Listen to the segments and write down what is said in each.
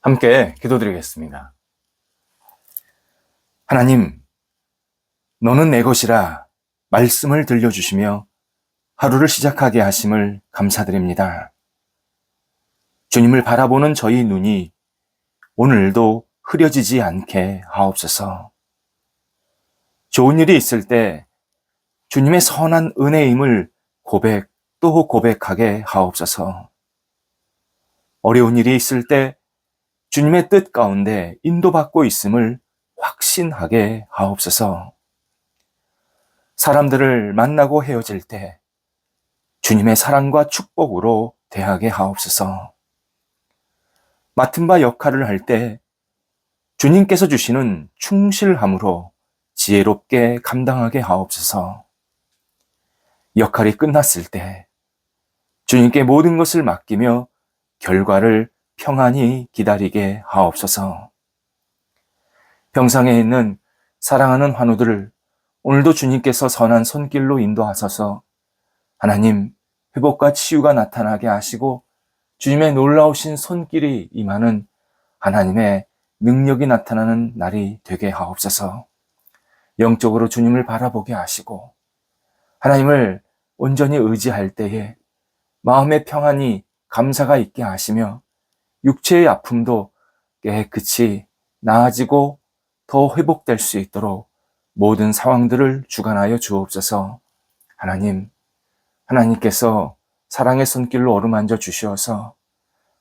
함께 기도드리겠습니다. 하나님, 너는 내 것이라 말씀을 들려주시며 하루를 시작하게 하심을 감사드립니다. 주님을 바라보는 저희 눈이 오늘도 흐려지지 않게 하옵소서. 좋은 일이 있을 때 주님의 선한 은혜임을 고백 또 고백하게 하옵소서. 어려운 일이 있을 때 주님의 뜻 가운데 인도받고 있음을 확신하게 하옵소서. 사람들을 만나고 헤어질 때 주님의 사랑과 축복으로 대하게 하옵소서. 맡은 바 역할을 할 때 주님께서 주시는 충실함으로 지혜롭게 감당하게 하옵소서. 역할이 끝났을 때 주님께 모든 것을 맡기며 결과를 평안히 기다리게 하옵소서. 병상에 있는 사랑하는 환우들을 오늘도 주님께서 선한 손길로 인도하셔서 하나님 회복과 치유가 나타나게 하시고 주님의 놀라우신 손길이 임하는 하나님의 능력이 나타나는 날이 되게 하옵소서. 영적으로 주님을 바라보게 하시고 하나님을 온전히 의지할 때에 마음의 평안이 감사가 있게 하시며 육체의 아픔도 깨끗이 나아지고 더 회복될 수 있도록 모든 상황들을 주관하여 주옵소서. 하나님께서 사랑의 손길로 어루만져 주시어서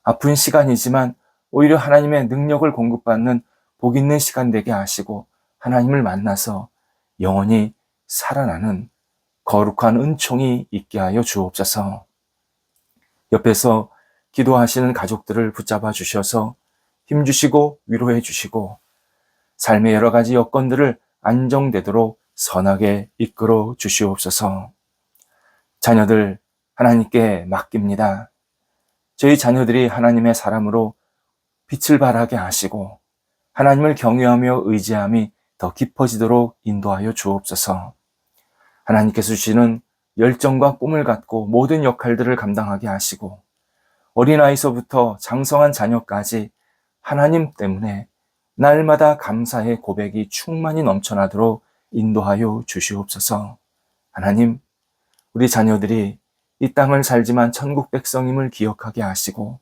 아픈 시간이지만 오히려 하나님의 능력을 공급받는 복 있는 시간 되게 하시고 하나님을 만나서 영원히 살아나는 거룩한 은총이 있게 하여 주옵소서. 옆에서 기도하시는 가족들을 붙잡아 주셔서 힘주시고 위로해 주시고 삶의 여러 가지 여건들을 안정되도록 선하게 이끌어 주시옵소서. 자녀들 하나님께 맡깁니다. 저희 자녀들이 하나님의 사람으로 빛을 발하게 하시고 하나님을 경외하며 의지함이 더 깊어지도록 인도하여 주옵소서. 하나님께서 주시는 열정과 꿈을 갖고 모든 역할들을 감당하게 하시고 어린아이서부터 장성한 자녀까지 하나님 때문에 날마다 감사의 고백이 충만히 넘쳐나도록 인도하여 주시옵소서. 하나님, 우리 자녀들이 이 땅을 살지만 천국 백성임을 기억하게 하시고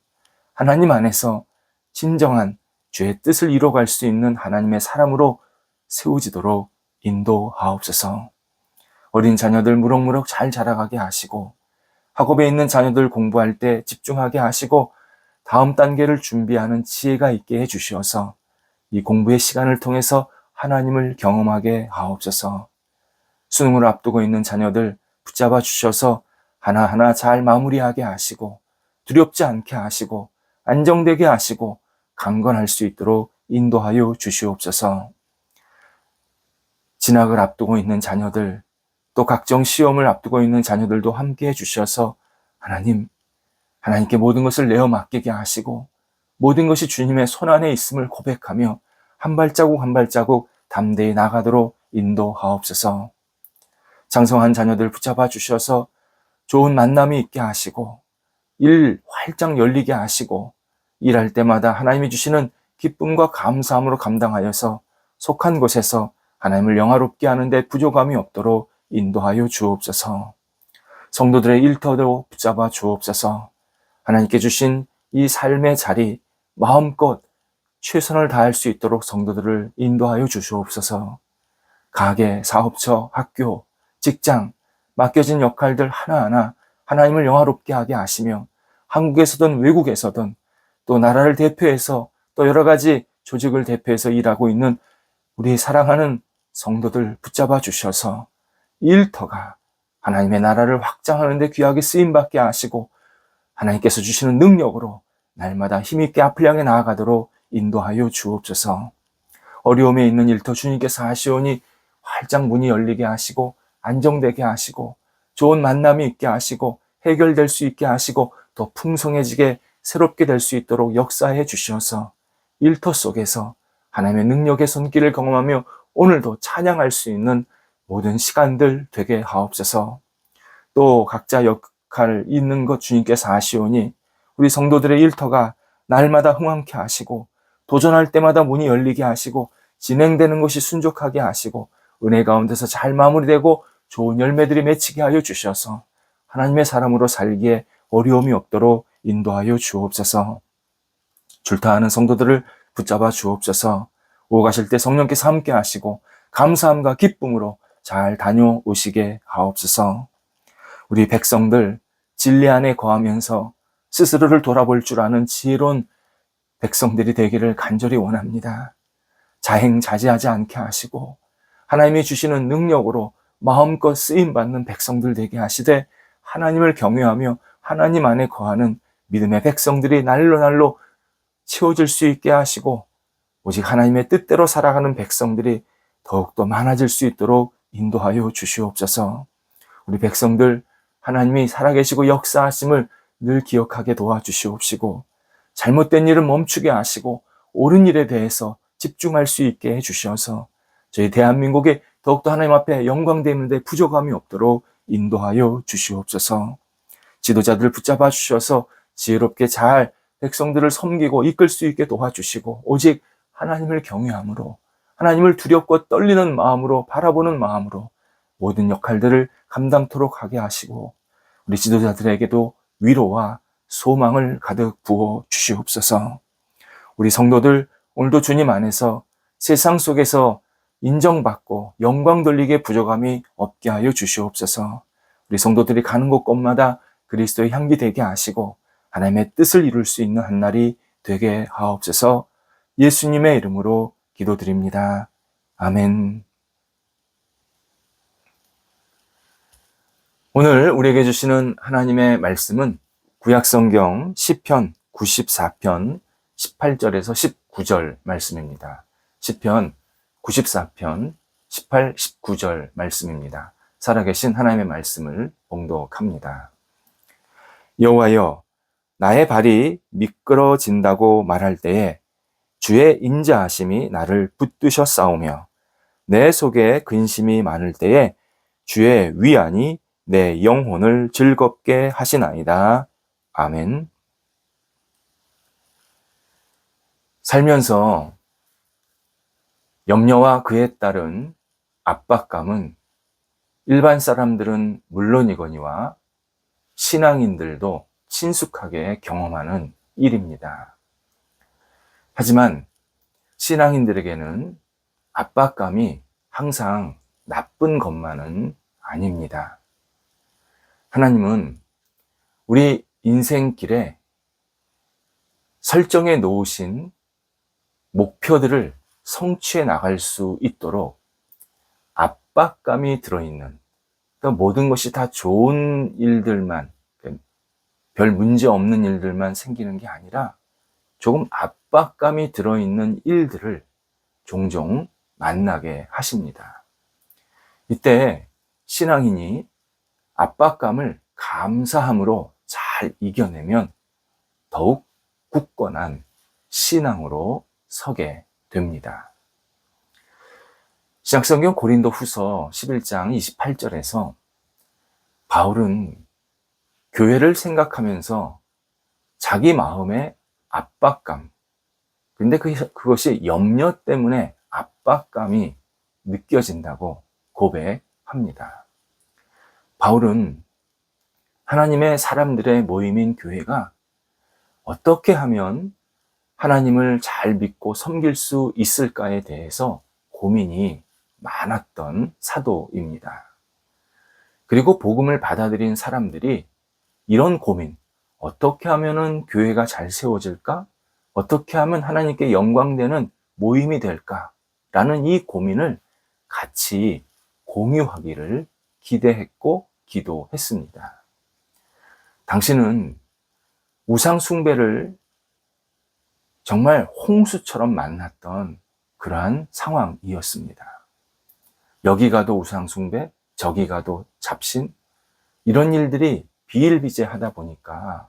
하나님 안에서 진정한 주의 뜻을 이뤄갈 수 있는 하나님의 사람으로 세워지도록 인도하옵소서. 어린 자녀들 무럭무럭 잘 자라가게 하시고 학업에 있는 자녀들 공부할 때 집중하게 하시고 다음 단계를 준비하는 지혜가 있게 해주시어서 이 공부의 시간을 통해서 하나님을 경험하게 하옵소서. 수능을 앞두고 있는 자녀들 붙잡아 주셔서 하나하나 잘 마무리하게 하시고 두렵지 않게 하시고 안정되게 하시고 강건할 수 있도록 인도하여 주시옵소서. 진학을 앞두고 있는 자녀들 또 각종 시험을 앞두고 있는 자녀들도 함께 해주셔서 하나님께 모든 것을 내어 맡기게 하시고 모든 것이 주님의 손안에 있음을 고백하며 한 발자국 한 발자국 담대히 나가도록 인도하옵소서. 장성한 자녀들 붙잡아 주셔서 좋은 만남이 있게 하시고 일 활짝 열리게 하시고 일할 때마다 하나님이 주시는 기쁨과 감사함으로 감당하여서 속한 곳에서 하나님을 영화롭게 하는데 부족함이 없도록 인도하여 주옵소서. 성도들의 일터도 붙잡아 주옵소서. 하나님께 주신 이 삶의 자리 마음껏 최선을 다할 수 있도록 성도들을 인도하여 주시옵소서. 가게, 사업처, 학교, 직장, 맡겨진 역할들 하나하나 하나님을 영화롭게 하게 하시며 한국에서든 외국에서든 또 나라를 대표해서 또 여러 가지 조직을 대표해서 일하고 있는 우리 사랑하는 성도들 붙잡아 주셔서 일터가 하나님의 나라를 확장하는 데 귀하게 쓰임받게 하시고 하나님께서 주시는 능력으로 날마다 힘있게 앞을 향해 나아가도록 인도하여 주옵소서. 어려움에 있는 일터 주님께서 하시오니 활짝 문이 열리게 하시고 안정되게 하시고 좋은 만남이 있게 하시고 해결될 수 있게 하시고 더 풍성해지게 새롭게 될 수 있도록 역사해 주셔서 일터 속에서 하나님의 능력의 손길을 경험하며 오늘도 찬양할 수 있는 모든 시간들 되게 하옵소서. 또 각자 역할 있는 것 주님께서 아시오니 우리 성도들의 일터가 날마다 흥황케 하시고 도전할 때마다 문이 열리게 하시고 진행되는 것이 순종하게 하시고 은혜 가운데서 잘 마무리되고 좋은 열매들이 맺히게 하여 주셔서 하나님의 사람으로 살기에 어려움이 없도록 인도하여 주옵소서. 줄타하는 성도들을 붙잡아 주옵소서. 오고 가실 때 성령께서 함께 하시고 감사함과 기쁨으로 잘 다녀오시게 하옵소서. 우리 백성들 진리 안에 거하면서 스스로를 돌아볼 줄 아는 지혜로운 백성들이 되기를 간절히 원합니다. 자행자제하지 않게 하시고 하나님이 주시는 능력으로 마음껏 쓰임받는 백성들 되게 하시되 하나님을 경외하며 하나님 안에 거하는 믿음의 백성들이 날로 채워질 수 있게 하시고 오직 하나님의 뜻대로 살아가는 백성들이 더욱더 많아질 수 있도록 인도하여 주시옵소서. 우리 백성들 하나님이 살아계시고 역사하심을 늘 기억하게 도와주시옵시고 잘못된 일을 멈추게 하시고 옳은 일에 대해서 집중할 수 있게 해주셔서 저희 대한민국에 더욱더 하나님 앞에 영광되는데 부족함이 없도록 인도하여 주시옵소서. 지도자들 붙잡아 주셔서 지혜롭게 잘 백성들을 섬기고 이끌 수 있게 도와주시고 오직 하나님을 경외함으로 하나님을 두렵고 떨리는 마음으로 바라보는 마음으로 모든 역할들을 감당토록 하게 하시고 우리 지도자들에게도 위로와 소망을 가득 부어 주시옵소서. 우리 성도들 오늘도 주님 안에서 세상 속에서 인정받고 영광 돌리게 부족함이 없게 하여 주시옵소서. 우리 성도들이 가는 곳곳마다 그리스도의 향기 되게 하시고 하나님의 뜻을 이룰 수 있는 한 날이 되게 하옵소서. 예수님의 이름으로 기도드립니다. 아멘. 오늘 우리에게 주시는 하나님의 말씀은 구약성경 시편 94편 18절에서 19절 말씀입니다. 시편 94편 18, 19절 말씀입니다. 살아계신 하나님의 말씀을 봉독합니다. 여호와여, 나의 발이 미끄러진다고 말할 때에 주의 인자하심이 나를 붙드셨사오며 내 속에 근심이 많을 때에 주의 위안이 내 영혼을 즐겁게 하시나이다. 아멘. 살면서 염려와 그에 따른 압박감은 일반 사람들은 물론이거니와 신앙인들도 친숙하게 경험하는 일입니다. 하지만 신앙인들에게는 압박감이 항상 나쁜 것만은 아닙니다. 하나님은 우리 인생길에 설정해 놓으신 목표들을 성취해 나갈 수 있도록 압박감이 들어있는, 그러니까 모든 것이 다 좋은 일들만, 별 문제 없는 일들만 생기는 게 아니라 조금 압박감이 들어있는 일들을 종종 만나게 하십니다. 이때 신앙인이 압박감을 감사함으로 잘 이겨내면 더욱 굳건한 신앙으로 서게 됩니다. 신약성경 고린도후서 11장 28절에서 바울은 교회를 생각하면서 자기 마음의 압박감, 근데 그것이 염려 때문에 압박감이 느껴진다고 고백합니다. 바울은 하나님의 사람들의 모임인 교회가 어떻게 하면 하나님을 잘 믿고 섬길 수 있을까에 대해서 고민이 많았던 사도입니다. 그리고 복음을 받아들인 사람들이 이런 고민, 어떻게 하면 교회가 잘 세워질까? 어떻게 하면 하나님께 영광되는 모임이 될까? 라는 이 고민을 같이 공유하기를 기대했고 기도했습니다. 당신은 우상 숭배를 정말 홍수처럼 만났던 그러한 상황이었습니다. 여기 가도 우상 숭배, 저기 가도 잡신, 이런 일들이 비일비재하다 보니까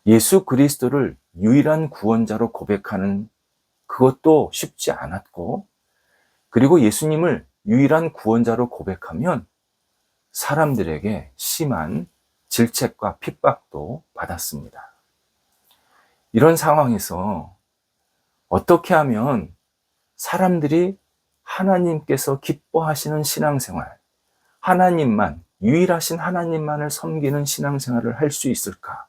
예수 그리스도를 유일한 구원자로 고백하는 그것도 쉽지 않았고, 그리고 예수님을 유일한 구원자로 고백하면 사람들에게 심한 질책과 핍박도 받았습니다. 이런 상황에서 어떻게 하면 사람들이 하나님께서 기뻐하시는 신앙생활, 하나님만, 유일하신 하나님만을 섬기는 신앙생활을 할 수 있을까?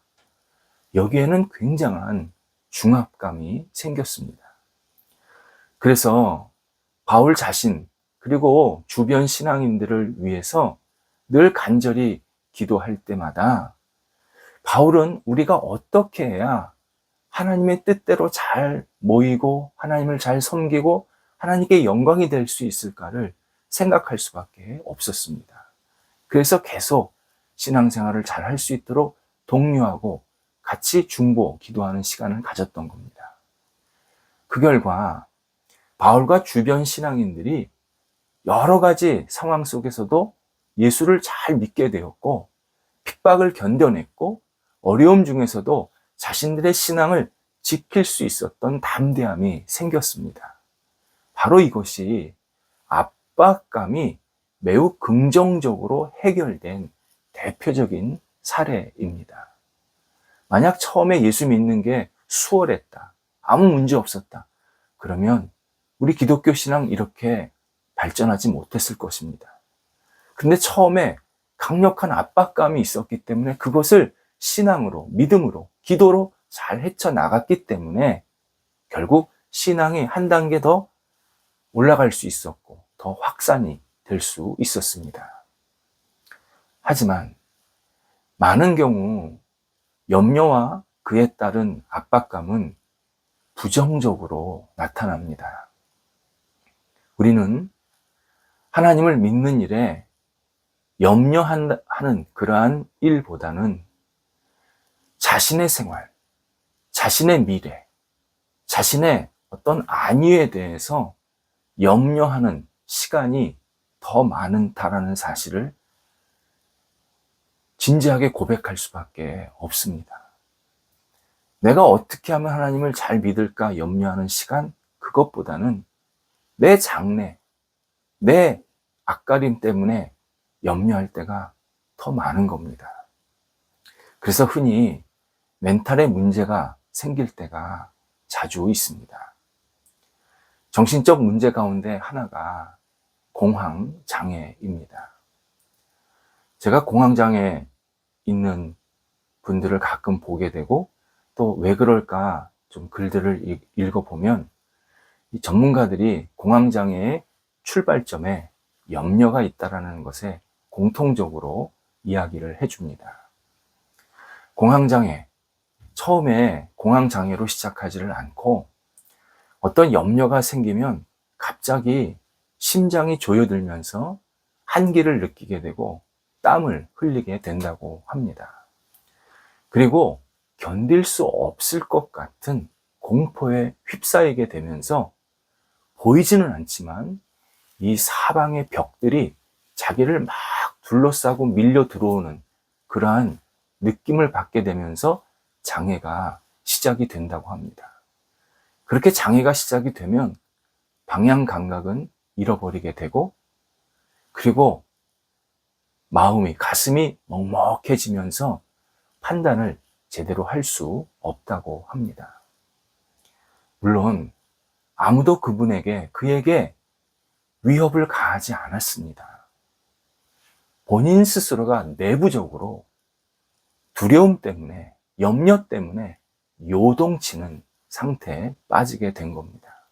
여기에는 굉장한 중압감이 생겼습니다. 그래서 바울 자신, 그리고 주변 신앙인들을 위해서 늘 간절히 기도할 때마다 바울은 우리가 어떻게 해야 하나님의 뜻대로 잘 모이고 하나님을 잘 섬기고 하나님께 영광이 될 수 있을까를 생각할 수밖에 없었습니다. 그래서 계속 신앙생활을 잘 할 수 있도록 독려하고 같이 중보, 기도하는 시간을 가졌던 겁니다. 그 결과 바울과 주변 신앙인들이 여러 가지 상황 속에서도 예수를 잘 믿게 되었고 핍박을 견뎌냈고 어려움 중에서도 자신들의 신앙을 지킬 수 있었던 담대함이 생겼습니다. 바로 이것이 압박감이 매우 긍정적으로 해결된 대표적인 사례입니다. 만약 처음에 예수 믿는 게 수월했다, 아무 문제 없었다, 그러면 우리 기독교 신앙 이렇게 발전하지 못했을 것입니다. 근데 처음에 강력한 압박감이 있었기 때문에 그것을 신앙으로, 믿음으로, 기도로 잘 헤쳐나갔기 때문에 결국 신앙이 한 단계 더 올라갈 수 있었고 더 확산이 될 수 있었습니다. 하지만 많은 경우 염려와 그에 따른 압박감은 부정적으로 나타납니다. 우리는 하나님을 믿는 일에 염려하는 그러한 일보다는 자신의 생활, 자신의 미래, 자신의 어떤 안위에 대해서 염려하는 시간이 더 많다라는 사실을 진지하게 고백할 수밖에 없습니다. 내가 어떻게 하면 하나님을 잘 믿을까 염려하는 시간, 그것보다는 내 장래, 내 앞가림 때문에 염려할 때가 더 많은 겁니다. 그래서 흔히 멘탈에 문제가 생길 때가 자주 있습니다. 정신적 문제 가운데 하나가 공황장애입니다. 제가 공황장애 있는 분들을 가끔 보게 되고 또 왜 그럴까 좀 글들을 읽어보면 이 전문가들이 공황장애의 출발점에 염려가 있다는 것에 공통적으로 이야기를 해줍니다. 공황장애, 처음에 공황장애로 시작하지를 않고 어떤 염려가 생기면 갑자기 심장이 조여들면서 한기를 느끼게 되고 땀을 흘리게 된다고 합니다. 그리고 견딜 수 없을 것 같은 공포에 휩싸이게 되면서 보이지는 않지만 이 사방의 벽들이 자기를 막 둘러싸고 밀려 들어오는 그러한 느낌을 받게 되면서 장애가 시작이 된다고 합니다. 그렇게 장애가 시작이 되면 방향 감각은 잃어버리게 되고 그리고 가슴이 먹먹해지면서 판단을 제대로 할 수 없다고 합니다. 물론 아무도 그에게 위협을 가하지 않았습니다. 본인 스스로가 내부적으로 두려움 때문에, 염려 때문에 요동치는 상태에 빠지게 된 겁니다.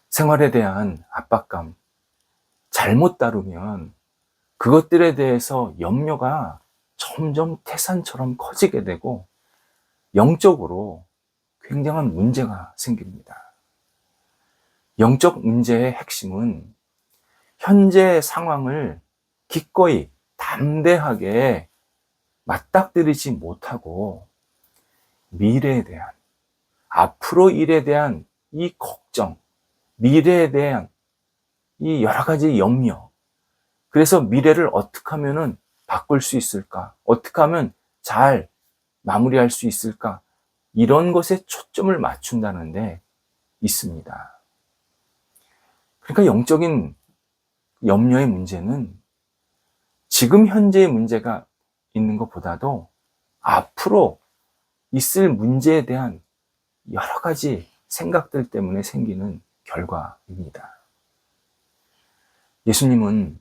생활에 대한 압박감, 잘못 다루면 그것들에 대해서 염려가 점점 태산처럼 커지게 되고 영적으로 굉장한 문제가 생깁니다. 영적 문제의 핵심은 현재 상황을 기꺼이 담대하게 맞닥뜨리지 못하고 미래에 대한, 앞으로 일에 대한 이 걱정, 미래에 대한 이 여러 가지 염려, 그래서 미래를 어떻게 하면은 바꿀 수 있을까? 어떻게 하면 잘 마무리할 수 있을까? 이런 것에 초점을 맞춘다는 데 있습니다. 그러니까 영적인 염려의 문제는 지금 현재의 문제가 있는 것보다도 앞으로 있을 문제에 대한 여러 가지 생각들 때문에 생기는 결과입니다. 예수님은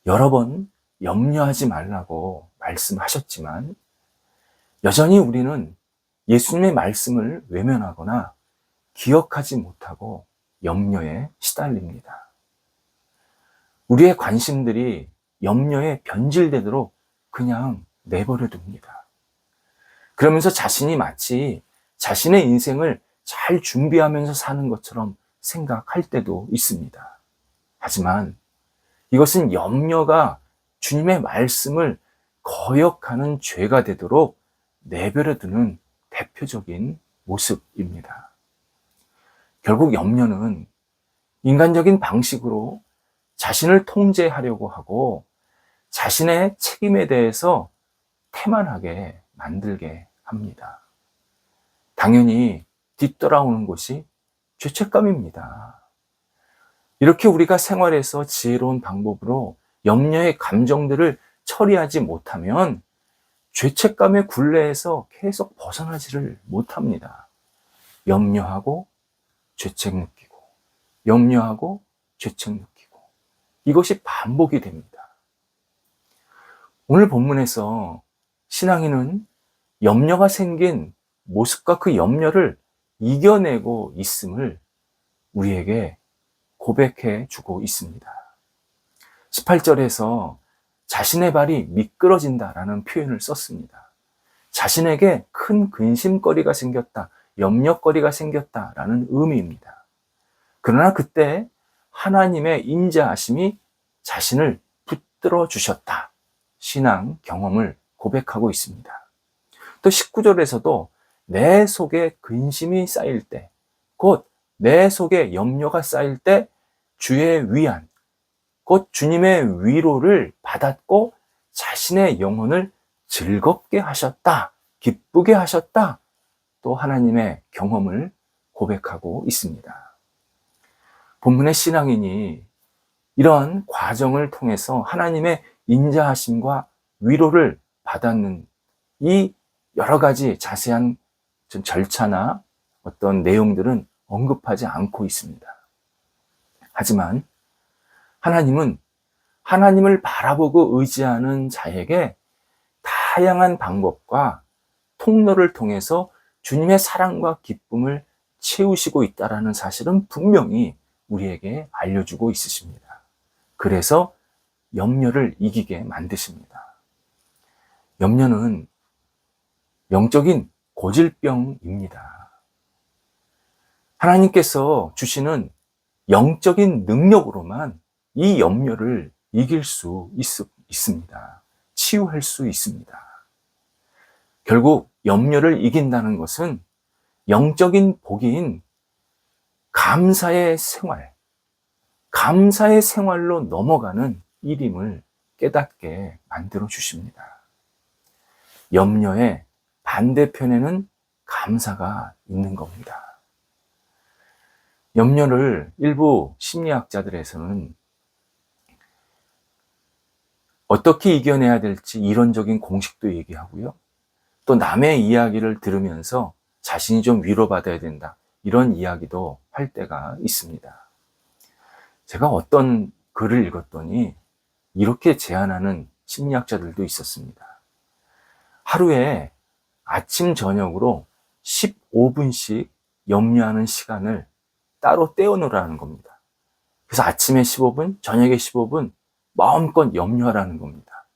여러 번 염려하지 말라고 말씀하셨지만 여전히 우리는 예수님의 말씀을 외면하거나 기억하지 못하고 염려에 시달립니다. 우리의 관심들이 염려에 변질되도록 그냥 내버려 둡니다. 그러면서 자신이 마치 자신의 인생을 잘 준비하면서 사는 것처럼 생각할 때도 있습니다. 하지만 이것은 염려가 주님의 말씀을 거역하는 죄가 되도록 내버려 두는 대표적인 모습입니다. 결국 염려는 인간적인 방식으로 자신을 통제하려고 하고 자신의 책임에 대해서 태만하게 만들게 합니다. 당연히 뒤돌아오는 것이 죄책감입니다. 이렇게 우리가 생활에서 지혜로운 방법으로 염려의 감정들을 처리하지 못하면 죄책감의 굴레에서 계속 벗어나지를 못합니다. 염려하고 죄책 느끼고, 염려하고 죄책 느끼고, 이것이 반복이 됩니다. 오늘 본문에서 신앙인은 염려가 생긴 모습과 그 염려를 이겨내고 있음을 우리에게 고백해 주고 있습니다. 18절에서 자신의 발이 미끄러진다라는 표현을 썼습니다. 자신에게 큰 근심거리가 생겼다, 염려거리가 생겼다라는 의미입니다. 그러나 그때 하나님의 인자하심이 자신을 붙들어 주셨다. 신앙 경험을 고백하고 있습니다. 또 19절에서도 내 속에 근심이 쌓일 때, 곧 내 속에 염려가 쌓일 때 주의 위안, 곧 주님의 위로를 받았고 자신의 영혼을 즐겁게 하셨다, 기쁘게 하셨다. 또 하나님의 경험을 고백하고 있습니다. 본문의 신앙인이 이런 과정을 통해서 하나님의 인자하심과 위로를 받았는 이 여러 가지 자세한 절차나 어떤 내용들은 언급하지 않고 있습니다. 하지만 하나님은 하나님을 바라보고 의지하는 자에게 다양한 방법과 통로를 통해서 주님의 사랑과 기쁨을 채우시고 있다는 사실은 분명히 우리에게 알려주고 있으십니다. 그래서 염려를 이기게 만드십니다. 염려는 영적인 고질병입니다. 하나님께서 주시는 영적인 능력으로만 이 염려를 이길 수 있습니다. 치유할 수 있습니다. 결국 염려를 이긴다는 것은 영적인 복인 감사의 생활로 넘어가는 일임을 깨닫게 만들어 주십니다. 염려의 반대편에는 감사가 있는 겁니다. 염려를 일부 심리학자들에서는 어떻게 이겨내야 될지 이론적인 공식도 얘기하고요. 또 남의 이야기를 들으면서 자신이 좀 위로받아야 된다. 이런 이야기도 할 때가 있습니다. 제가 어떤 글을 읽었더니 이렇게 제안하는 심리학자들도 있었습니다. 하루에 아침, 저녁으로 15분씩 염려하는 시간을 따로 떼어놓으라는 겁니다. 그래서 아침에 15분, 저녁에 15분 마음껏 염려하라는 겁니다.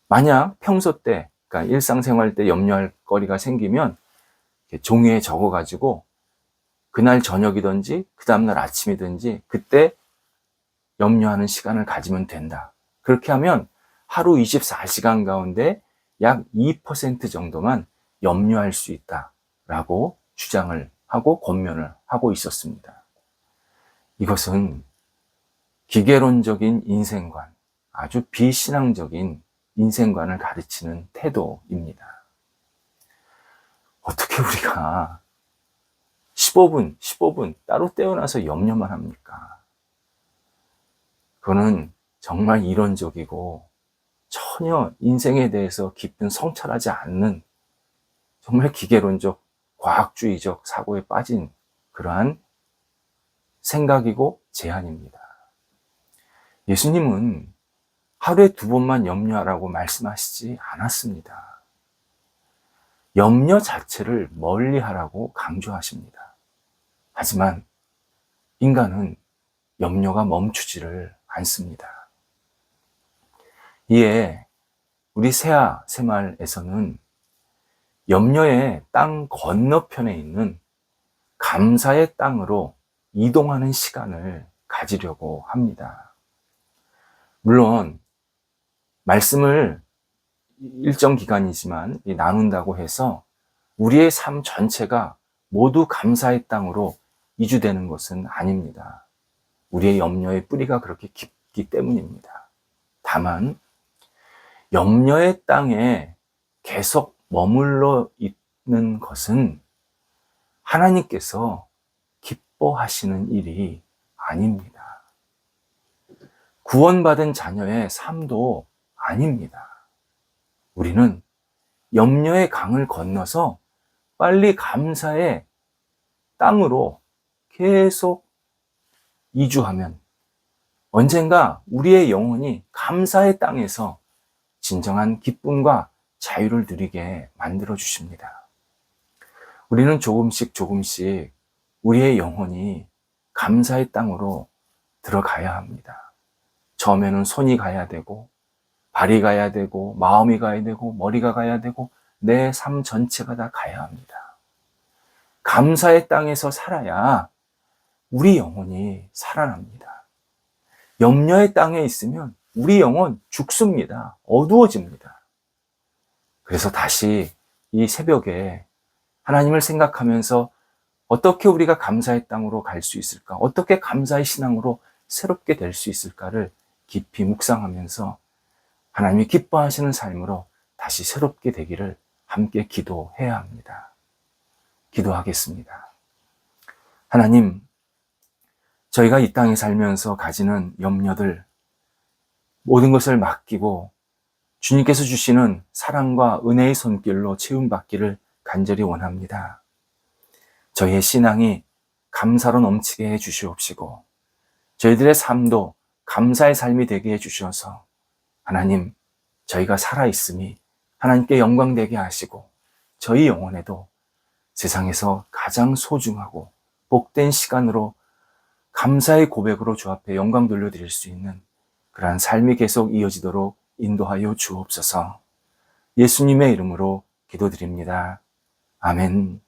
만약 평소 때, 그러니까 일상생활 때 염려할 거리가 생기면 종이에 적어가지고 그날 저녁이든지 그 다음날 아침이든지 그때 염려하는 시간을 가지면 된다. 그렇게 하면 하루 24시간 가운데 약 2% 정도만 염려할 수 있다라고 주장을 하고 권면을 하고 있었습니다. 이것은 기계론적인 인생관, 아주 비신앙적인 인생관을 가르치는 태도입니다. 어떻게 우리가 15분 따로 떼어놔서 염려만 합니까? 그거는 정말 이론적이고 전혀 인생에 대해서 깊은 성찰하지 않는 정말 기계론적 과학주의적 사고에 빠진 그러한 생각이고 제안입니다. 예수님은 하루에 2번만 염려하라고 말씀하시지 않았습니다. 염려 자체를 멀리하라고 강조하십니다. 하지만 인간은 염려가 멈추지를 않습니다. 이에 우리 세아 새마을에서는 염려의 땅 건너편에 있는 감사의 땅으로 이동하는 시간을 가지려고 합니다. 물론 말씀을 일정 기간이지만 나눈다고 해서 우리의 삶 전체가 모두 감사의 땅으로 이주되는 것은 아닙니다. 우리의 염려의 뿌리가 그렇게 깊기 때문입니다. 다만 염려의 땅에 계속 머물러 있는 것은 하나님께서 기뻐하시는 일이 아닙니다. 구원받은 자녀의 삶도 아닙니다. 우리는 염려의 강을 건너서 빨리 감사의 땅으로 계속 이주하면 언젠가 우리의 영혼이 감사의 땅에서 진정한 기쁨과 자유를 누리게 만들어 주십니다. 우리는 조금씩 우리의 영혼이 감사의 땅으로 들어가야 합니다. 처음에는 손이 가야 되고, 발이 가야 되고, 마음이 가야 되고, 머리가 가야 되고, 내 삶 전체가 다 가야 합니다. 감사의 땅에서 살아야 우리 영혼이 살아납니다. 염려의 땅에 있으면 우리 영혼 죽습니다. 어두워집니다. 그래서 다시 이 새벽에 하나님을 생각하면서 어떻게 우리가 감사의 땅으로 갈 수 있을까? 어떻게 감사의 신앙으로 새롭게 될 수 있을까를 깊이 묵상하면서 하나님이 기뻐하시는 삶으로 다시 새롭게 되기를 함께 기도해야 합니다. 기도하겠습니다. 하나님, 저희가 이 땅에 살면서 가지는 염려들, 모든 것을 맡기고 주님께서 주시는 사랑과 은혜의 손길로 채움받기를 간절히 원합니다. 저희의 신앙이 감사로 넘치게 해주시옵시고 저희들의 삶도 감사의 삶이 되게 해주셔서 하나님, 저희가 살아있음이 하나님께 영광되게 하시고 저희 영혼에도 세상에서 가장 소중하고 복된 시간으로 감사의 고백으로 주 앞에 영광 돌려드릴 수 있는 그러한 삶이 계속 이어지도록 인도하여 주옵소서. 예수님의 이름으로 기도드립니다. 아멘.